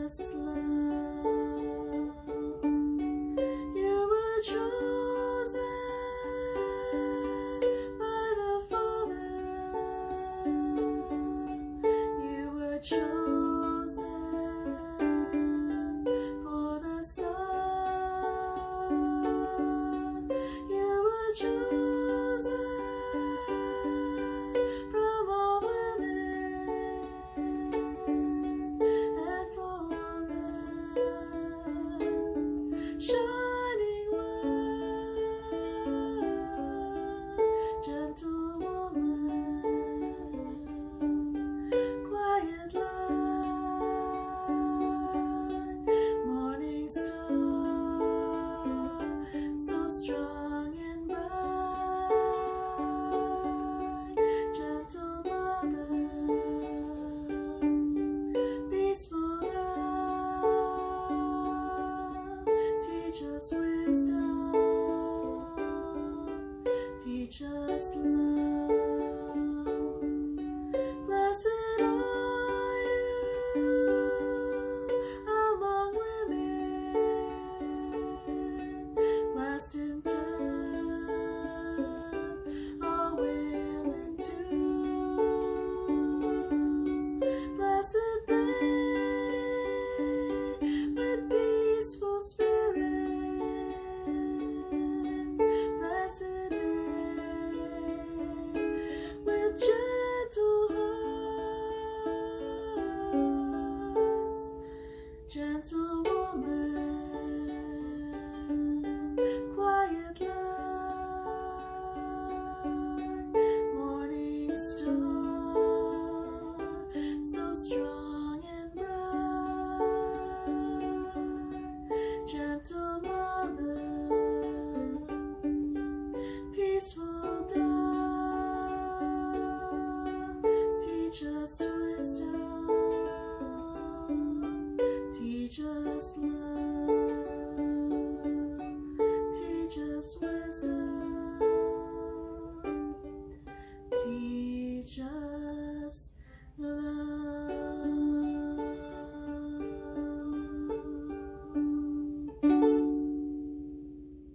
us love. You were chosen by the Father. You were chosen for the Son. You were chosen from all women and for men. Shining one, gentle woman, quiet light, morning star, so strong and bright, gentle mother, peaceful love, teach us wisdom, teach us love.